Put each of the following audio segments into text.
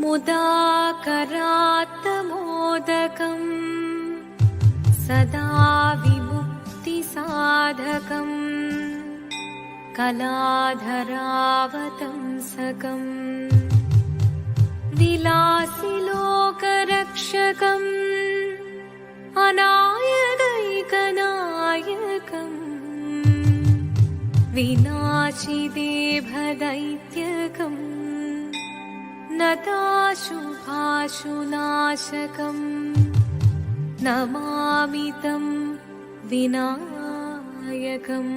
मुदाकरात्तमोदकम् सदा विमुक्तिसाधकम् कलाधरावतंसकम् विलासिलोकरक्षकम् अनायकैकनायकम् विनाशिदेभदैत्यकम् नताशुभाशुनाशकम् नमामि तं विनायकम्।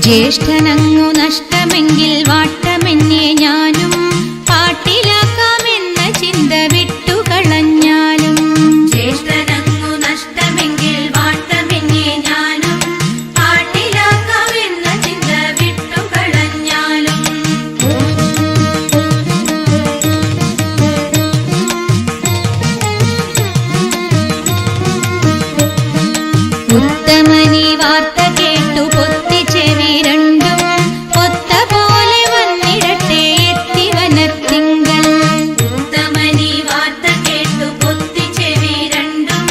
ജ്യേഷ്ഠനങ്ങു നഷ്ടമെങ്കിൽ വാട്ടമെന്നെ ഞാനും പാട്ടിലാക്കാമെന്ന ചിന്ത വിട്ടുകളഞ്ഞാലും ജ്യേഷ്ഠനങ്ങു നഷ്ടമെങ്കിൽ വാട്ടമെന്നെ ഞാനും പാട്ടിലാക്കാമെന്ന ചിന്ത വിട്ടുകളഞ്ഞാലും ഉത്തമനി വാർത്ത കേട്ടു പൊത്തിച്ചെവി രണ്ടും ഒത്ത പോലെ വന്നിടട്ടെ എത്തിവനത്തിങ്കൽ ഉത്തമനി വാർത്ത കേട്ടു പൊത്തിച്ചെവി രണ്ടും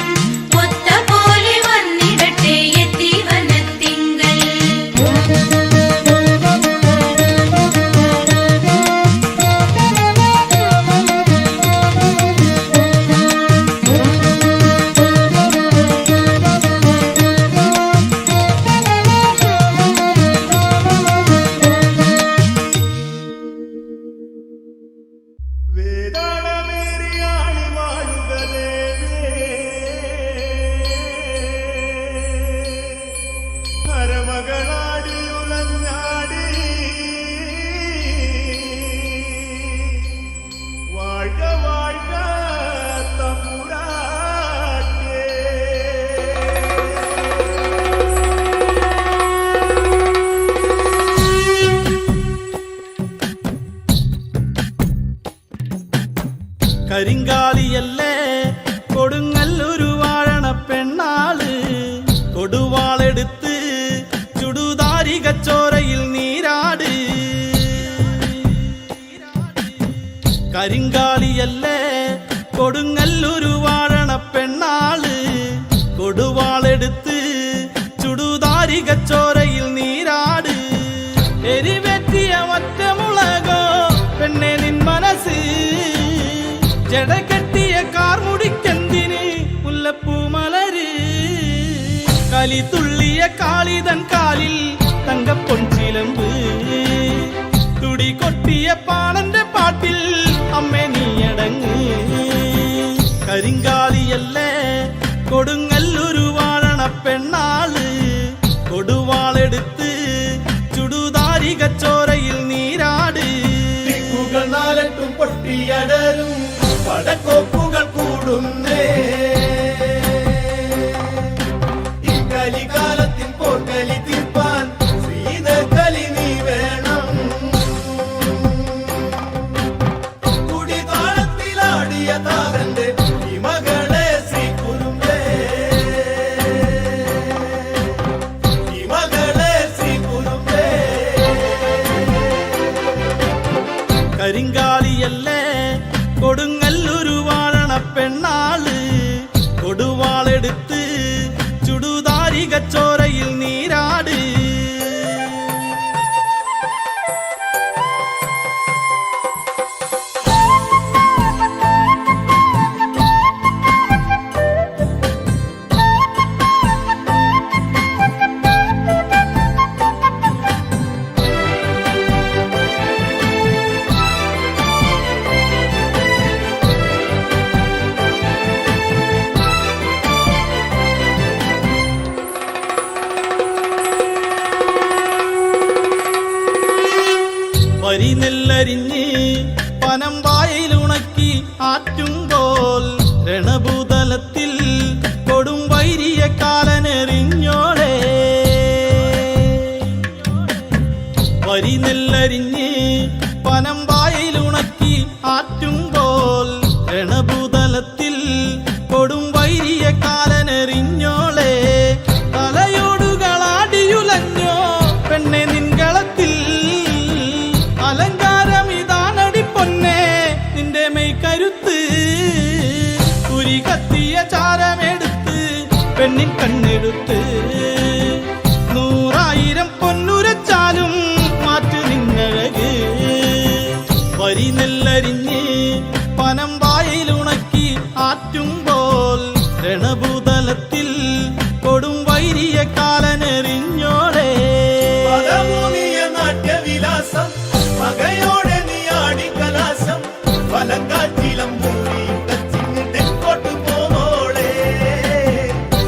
ഒത്ത പോലെ വന്നിടട്ടെ എത്തിവനത്തിങ്കൽ കരിങ്കാലിയല്ലേ കൊടുങ്ങല്ലൊരു വാഴണ പെണ്ണാള് കൊടുവാളെടുത്ത് ചുടുതാരികച്ചോരയിൽ നീരാട് കരിങ്കാലിയല്ലേ കൊടുങ്ങല്ലൊരു വാഴണ പെണ്ണാള് കൊടുവാളെടുത്ത് ചുടുതാരികച്ചോരയിൽ നീരാട് എരിവെറ്റിയ ഒറ്റമുളകോ പെണ്ണെ നിൻ മനസ്സ് ജടകെട്ടിയ കാർമുടിക്കെന്തിന് മുല്ലപ്പൂമലര് കലി തുള്ളിയ കാളിതൻ കാലിൽ തങ്കപ്പൊൻചിലമ്പ് തുടി കൊട്ടിയ പാണന്റെ പാട്ടിൽ അമ്മേ നീയടങ്ങ് കരിങ്കാലിയല്ലേ കൊടുങ്ങല്ലൊരു വാഴണ പെണ്ണാള് കൊടുവാളെടുത്ത് ചുടുതാരികച്ചോരയിൽ നീരാട് നാലട്ടും പൊട്ടിയടരും പടക്കോപ്പുകൾ കൂടുന്നേ ഈ കലികാലത്തിൻ പോർക്കലി തീർപ്പാൻ ശ്രീനകലി നീ വേണം കുടിതാളത്തിലാടിയ താരന്റെ ഈ മകളെ ശ്രീകുരുമ്പേ ഈ മകളെ ശ്രീകുരുമ്പേ കരിങ്കാലിയല്ലേ കൊടുങ്ങല്ലൊരു വാഴണ പെണ്ണാള് കൊടുവാളെടുത്ത് ചുടുതാരികച്ചോരയിൽ നീരാട് വരി നെല്ലരിഞ്ഞ് പനം വായിലുണക്കി ആറ്റുമ്പോൾ രണഭൂതലത്തിൽ കൊടും വൈരിയ കാലനെറിഞ്ഞോളെ വരി നെല്ലരിഞ്ഞ് പനം വായിലുണക്കി ആറ്റുമ്പോൾ രണഭൂതലത്തിൽ കൊടും വൈരിയ കാലനെറിഞ്ഞോളെ തലയോടുകളാടിയുലഞ്ഞോ പെണ്ണെ നിൻകളത്തിൽ അലങ്കാരമിതാനടി പൊന്നെ നിന്റെ മെയ്ക്കരുത്ത് കുരി കത്തിയ ചാരമെടുത്ത് പെണ്ണിൻ കണ്ണെടുത്ത് 100,000 പൊന്നുരച്ചാലും മാറ്റു നിന്നഴക് വരി നെല്ലരിഞ്ഞ് പനം വായിലുണക്കി ആറ്റുമ്പോൾ രണഭൂതലത്തിൽ കൊടും വൈരിയ കാലനെറിഞ്ഞോളെ നാട്യവിലാസം മകയോടെ നീ ആടി കലാശം വലങ്കാറ്റിലം തെക്കോട്ട് പോമോളെ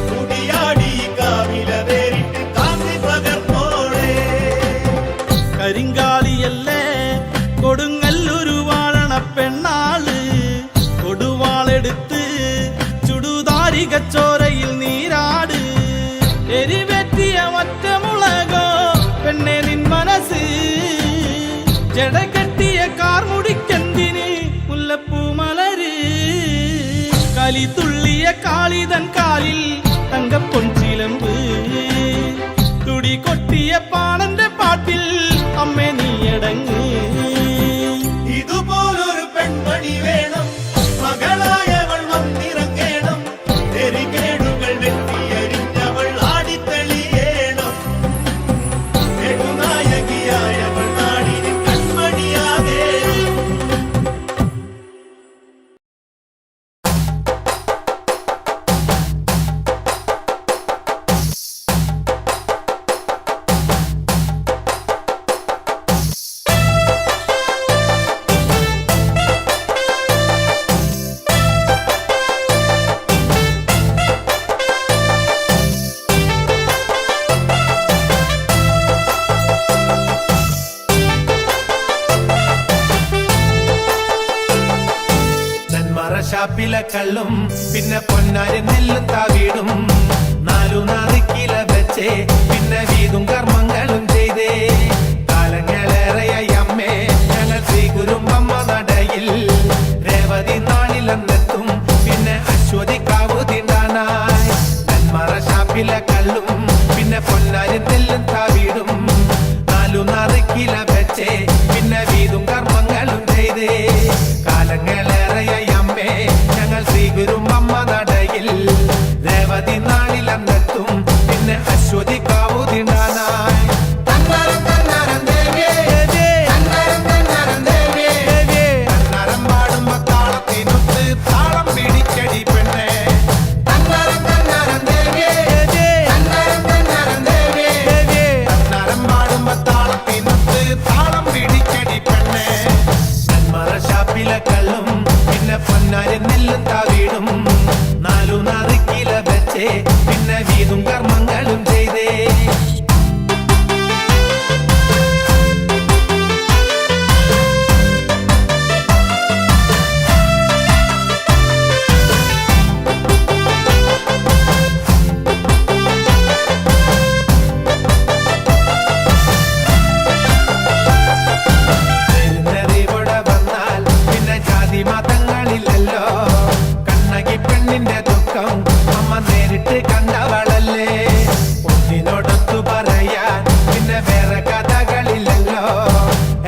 കുടിയാടി കാവില വേറിട്ട് കാന്തി പകർന്നോളെ കരിങ്കാലിയല്ലേ കൊടുങ്ങല്ലൊരു വാഴണ പെണ്ണാള് കൊടുവാളെടുത്ത് ചുടുതാരികച്ചോരയിൽ നീരാട് എരിവെറ്റിയ ഒറ്റമുളകോ പെണ്ണെ നിൻ മനസ്സ് ജടകെട്ടിയ കാർമുടിക്കെന്തിന് മുല്ലപ്പൂ മലര് കലി തുള്ളിയ കാളിതൻ കാലിൽ തങ്കപ്പൊൻചിലമ്പ് തുടി കൊട്ടിയ പാണന്റെ പാട്ടിൽ അമ്മേ നീയടങ്ങ് ഇതുപോലൊരു പെൺമണി വേണം മകളായവൾ വന്നിറങ്ങേണം തെരികേടുകൾ വെട്ടിയരിഞ്ഞവൾ ആടിത്തെളിയേണം നെടുനായകിയായവൾ നാടിന് കൺമണിയാകേണം ഷാപ്പിലെ കള്ളും പിന്നെ പൊന്നാരി നെല്ലും താവീടും 4 കില വെച്ചേ പിന്നെ വീതും കർമ്മങ്ങളും ചെയ്തേ കാലങ്ങളേറെയായി അമ്മേ ഞങ്ങൾ ശ്രീകുരുമ്പമ്മ നടയിൽ രേവതി നാളിലെന്നെത്തും പിന്നെ അശ്വതി കാവു തിണ്ടാനായി നെന്മറ ഷാപ്പിലെ കള്ളും പിന്നെ പൊന്നാരി നെല്ലും താവീടും 4 കില വെച്ചേ പിന്നെ വീതും കർമ്മങ്ങളും ചെയ്തേ കാലങ്ങളേറെയായി അമ്മേ ഞങ്ങൾ ശ്രീകുരുമ്പമ്മ നടയിൽ രേവതി വെച്ചേ പിന്നെ വീതും കർമ്മങ്ങളും ചെയ്തേ മതങ്ങളില്ലല്ലോ കണ്ണകി പെണ്ണിന്റെ ദുഃഖം അമ്മ നേരിട്ട് കണ്ടവളല്ലേ ഒന്നിനോടൊത്തു പറയാൻ പിന്നെ വേറെ കഥകളില്ലല്ലോ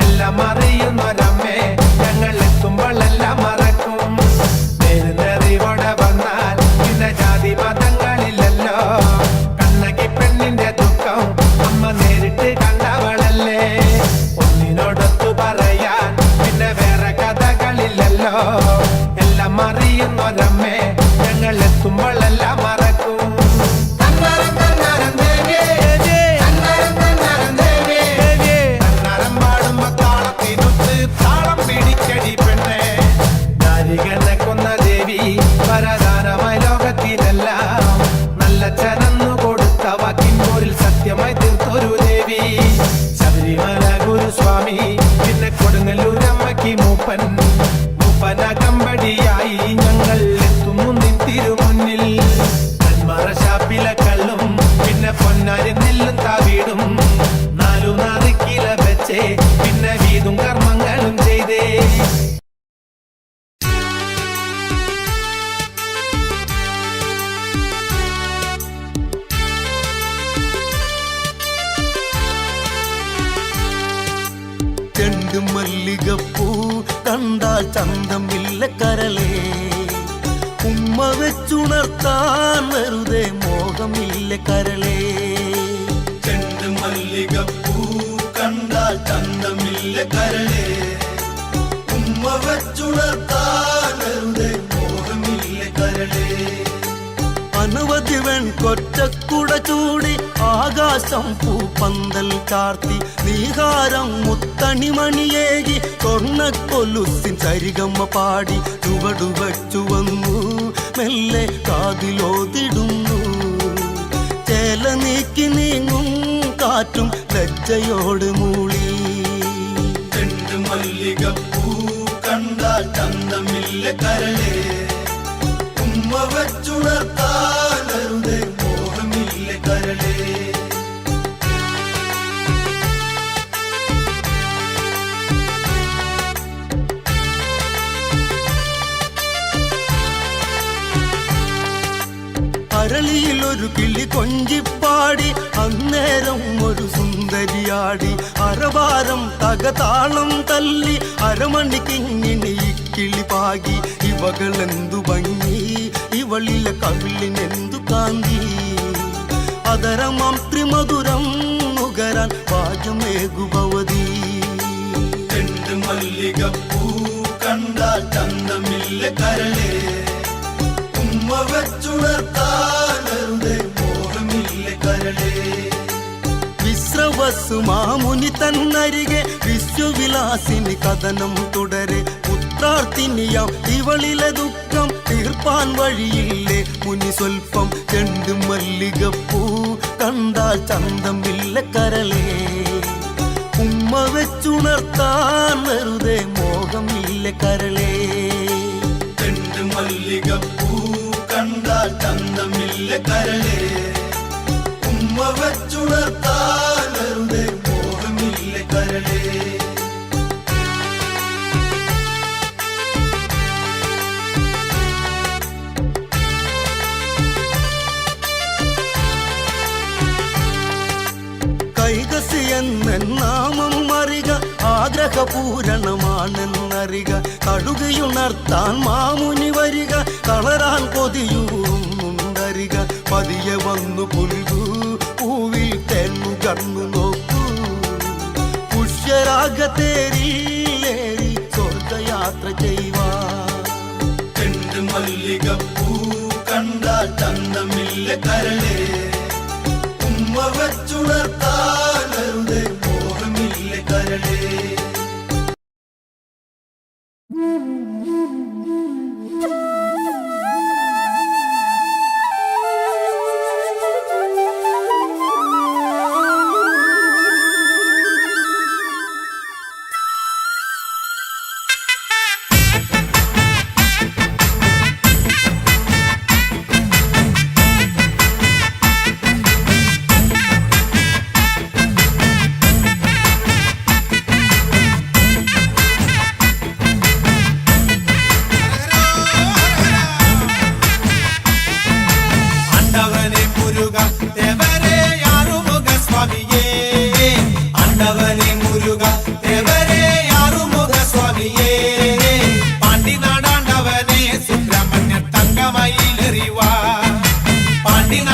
എല്ലാം അറിയുന്നൊരമ്മേ ഞങ്ങൾ എത്തുമ്പോഴെല്ലാം മറക്കും നേരിനറിവോടെ വന്നാൽ പിന്നെ ജാതി മതങ്ങളില്ലല്ലോ കണ്ണകി പെണ്ണിന്റെ ദുഃഖം അമ്മ നേരിട്ട് കണ്ടവളല്ലേ ഒന്നിനോടൊത്തു പറയാൻ പിന്നെ വേറെ കഥകളില്ലല്ലോ എല്ലാം അറിയുന്നൊരമ്മേ ഞങ്ങൾ എത്തുമ്പോഴെല്ലാം മറക്കും പാടുമ്പോ താളത്തിനൊത്ത് താളം പിടിക്കടി പെണ്ണേ നാരികനെ കൊന്ന ദേവി വരദാനമായി ലോകത്തിലെല്ലാം നല്ല ചരന്നു കൊടുത്ത വാക്കിൻപോരിൽ സത്യമായി തീർത്തൊരു ദേവി ശബരിമല ഗുരുസ്വാമി പിന്നെ കൊടുങ്ങല്ലൂരമ്മയ്ക്ക് മൂപ്പൻ മൂപ്പനകമ്പടിയായി ഞങ്ങൾ എത്തുന്നു നിത്തിരുമുന്നിൽ നെന്മറശാപ്പിലെ കള്ളും പിന്നെ പൊന്നാരി നെല്ലും താവീടും 4 കില വെച്ചേ പിന്നെ വീതും കർമ്മങ്ങളും ചെയ്തേ മല്ലികപ്പൂ കണ്ടാൽ ചന്തമില്ല കരളേ ഉമ്മ വെച്ചുണർത്താൻ വെറുതെ മോഹമില്ല കരളേ ചെണ്ട് മല്ലികപ്പൂ കണ്ടാൽ ചന്തമില്ല കരളേ ഉമ്മ വെച്ചുണർത്താൻ വെറുതെ മോഹമില്ല കരളേ അനവധി വെൺകൊറ്റക്കുട ചൂടി ആകാശം പൂപ്പന്തൽ ചാർത്തി നീഹാരം മുത്തണിമണിയേകി സ്വർണ്ണക്കൊലുസിൻ സരിഗമ്മ പാടി ചുവടുവച്ചു വന്നു മെല്ലെ കാതിലോതിടുന്നു ചേല നീക്കി നീങ്ങും കാറ്റും ലജ്ജയോട് മൂളി ചെണ്ട് മല്ലികപ്പൂ കണ്ടാൽ ചന്തമില്ല കരളേ ഉമ്മ വെച്ചുണർത്താനരുതേ മോഹമില്ല കരളേ അരളിയിലൊരു കിളി കൊഞ്ചിപ്പാടി അന്നേരം ഒരു സുന്ദരിയാടി അരവാരം തകതാളം തല്ലി അരമണിക്കിങ്ങിണി കിളി പാകി ഇവകളെന്തു ഭംഗി ഇവളിലെ കവിളിനെന്തു കാന്തി അതരമാം ത്രിമധുരം നുകരാൻ ഭാഗ്യമേകുഭവതി ചെണ്ട് മല്ലികപ്പൂ കണ്ടാൽ ചന്തമില്ല കരളേ ഉമ്മ വെച്ചുണർത്താനരുതേ മോഹമില്ല കരളേ വിശ്രവസ്സു മാമുനി തന്നരികെ വിശ്വവിലാസിനി കഥനം തുടരെ പുത്രാർത്ഥിനിയാം ഇവളിലെ ദുഃഖം തീർപ്പാൻ വഴിയില്ലേ മുനി സ്വൽപ്പം ചെണ്ട് മല്ലികപ്പൂ കണ്ടാൽ ചന്തമില്ല കരളേ ഉമ്മ വെച്ചുണർത്താൻ വെറുതെ മോഹമില്ല കരളേ ചെണ്ട് മല്ലികപ്പൂ കണ്ടാൽ ചന്തമില്ല കരളേ ഉമ്മ വെച്ചുണർത്താൻ വെറുതെ മോഹമില്ല കരളേ നാമം അറിക ആഗ്രഹപൂരണമാണെന്നറിക കടുകയുണർത്താൻ മാമുനി വരിക കളറാൻ കൊതിയൂറുന്നുണ്ടറിക പതിയെ വന്നു പുൽകൂ പൂവിൽ തെന്നു കണ്ണു നോക്കൂ പുഷ്യരാഗത്തേരിലേറി സ്വർഗയാത്ര ചെയ്യുവാ ചെണ്ട് മല്ലികപ്പൂ കണ്ടാൽ ചന്തമില്ല കരളേ ഉമ്മ വെച്ചുണർത്താനരുതേ മോഹമില്ല കരളേ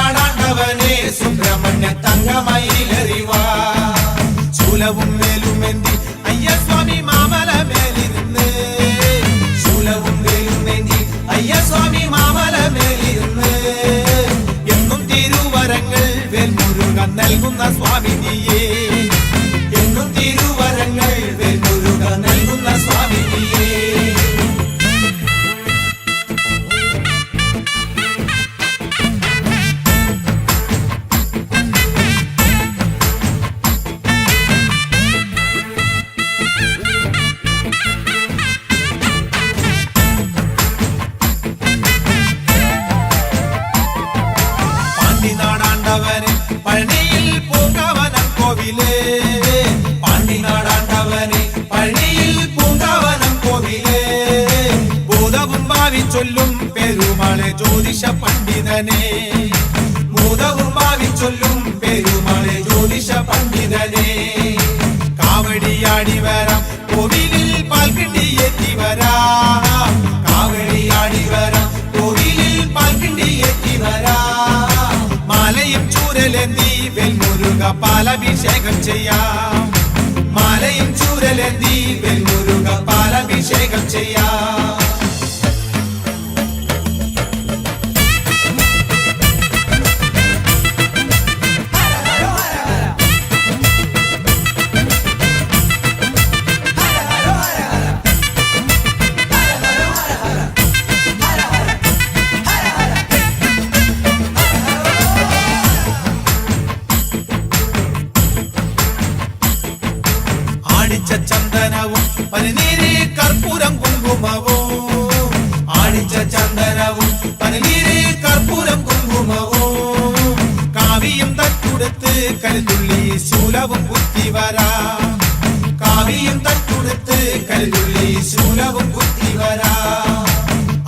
നാടാണ്ടവനെ സുബ്രഹ്മണ്യ തങ്കമയിലെറിവാ ശൂലവും വേലുമെന്തി അയ്യസ്വാമി മാമല മേലിരുന്ന് ശൂലവും വേലുമെന്തി അയ്യസ്വാമി മാമല മേലിരുന്ന് എന്നും തിരുവരങ്ങൾ വേൽമുരുകൻ നൽകുന്ന സ്വാമിനിയേ എന്നും തിരുവരങ്ങൾ വേൽമുരുകൻ നൽകുന്ന സ്വാമിനിയേ പാണ്ടിനാടാണ്ടവന് പഴനിയിൽ പൂങ്കാവനം കോവിലേ പാണ്ടിനാടാണ്ടവന് പഴനിയിൽ പൂങ്കാവനം കോവിലേ ഭൂതവും ഭാവി ചൊല്ലും പെരുമാളെ ജ്യോതിഷ പണ്ഡിതനെ ഭൂതവും ഭാവി ചൊല്ലും പെരുമാളെ ജ്യോതിഷ പണ്ഡിതനെ കാവടിയാടി വരാം കോവിലിൽ പാൽക്കിണ്ടി എത്തി വരാം കാവടിയാടി വരാം കോവിലിൽ പാൽക്കിണ്ടി എത്തി വരാം മാലയും ചൂരലെന്തി വെൽമുരുക പാലഭിഷേകം ചെയ്യാം മാലയും ചൂരലെന്തി വെൽമുരുക പാലഭിഷേകം ചെയ്യാം ആടിച്ച ചന്ദനവും പനിനീര് കർപ്പൂരം കുങ്കുമവും ആടിച്ച ചന്ദനവും പനിനീര് കർപ്പൂരം കുങ്കുമവും കാവിയും തട്ടുടുത്ത് കരുതുള്ളി ശൂലവും കുത്തി വരാം കാവിയും തട്ടുടുത്ത് കരുതുള്ളി ശൂലവും കുത്തി വരാം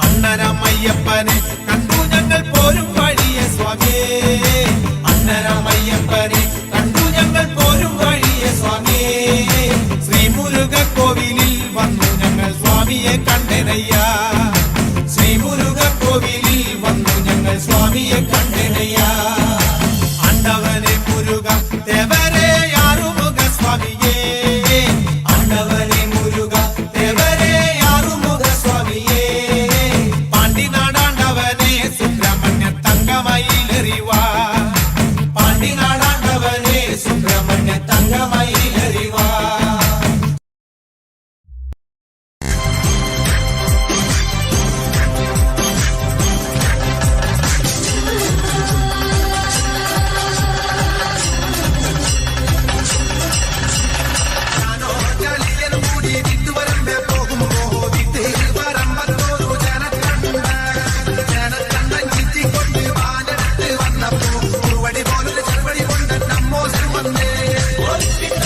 അണ്ണരമയ്യപ്പനെ കണ്ടു ഞങ്ങൾ പോരും വഴിയെ സ്വാമിയേ അണ്ണരമയ്യപ്പനെ കണ്ടു ഞങ്ങൾ പോരും വഴിയെ സ്വാമിയേ ശ്രീമുരുക കോവിലിൽ വന്നു ഞങ്ങൾ സ്വാമിയെ കണ്ടനയ്യ ശ്രീമുരുക കോവിലിൽ വന്നു ഞങ്ങൾ സ്വാമിയെ കണ്ടനയ്യ ആണ്ടവനെ മുരുക ദേവരെ ആറുമുഖ സ്വാമിയേ ആണ്ടവനെ മുരുക ദേവരെ ആറുമുഖ സ്വാമിയേ പാണ്ടിനാടാണ്ടവനെ സുബ്രഹ്മണ്യ തങ്കമയിലെറിവാ പാണ്ടിനാടാണ്ടവനെ സുബ്രഹ്മണ്യ തങ്കമയിലെറിവാ ഒളിപ്പിക്ക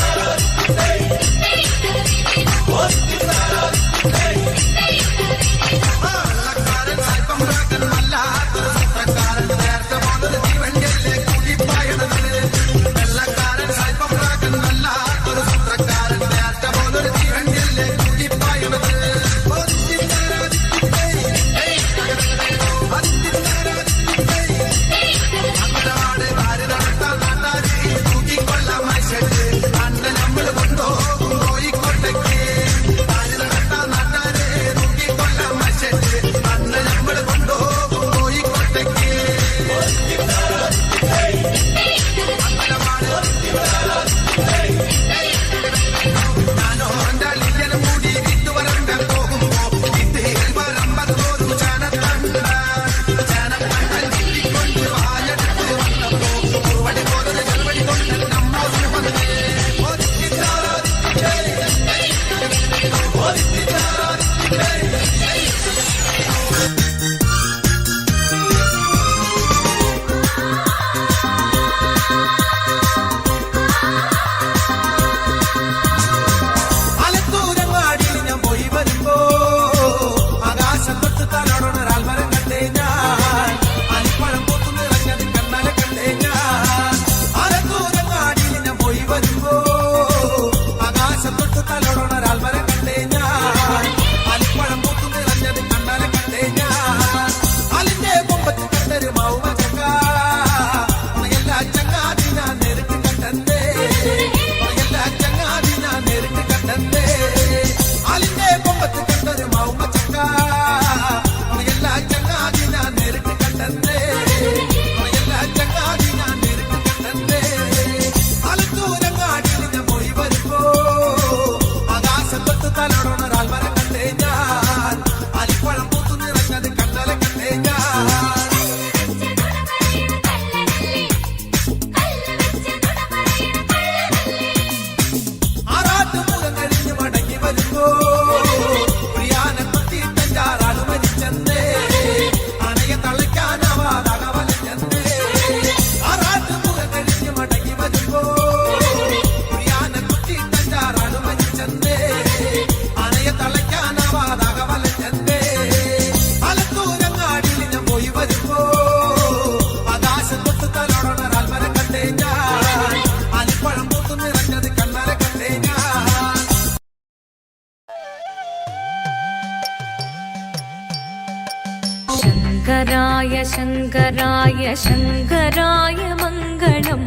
शङ्कराय शङ्कराय मङ्गलम्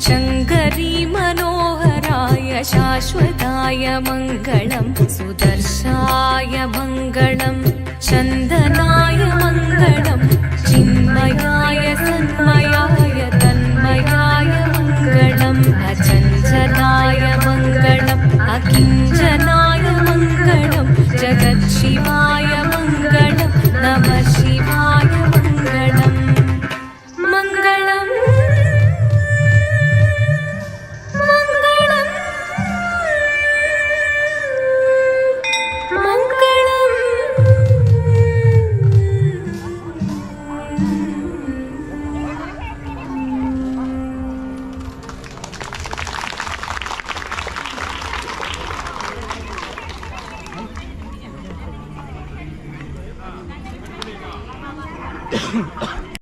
शङ्करी मनोहराय शाश्वताय मङ्गलम् सुदर्शाय मङ्गलम् चन्दनाय मङ्गलम् चिन्मयाय सन्मयाय तन्मयाय मङ्गलम् अचञ्चलाय मङ्गलम् अकिञ्चनाय मङ्गलम् जगत्शिवाय मङ्गलम् नमः शिवाय मङ्गलम् मङ्गलम्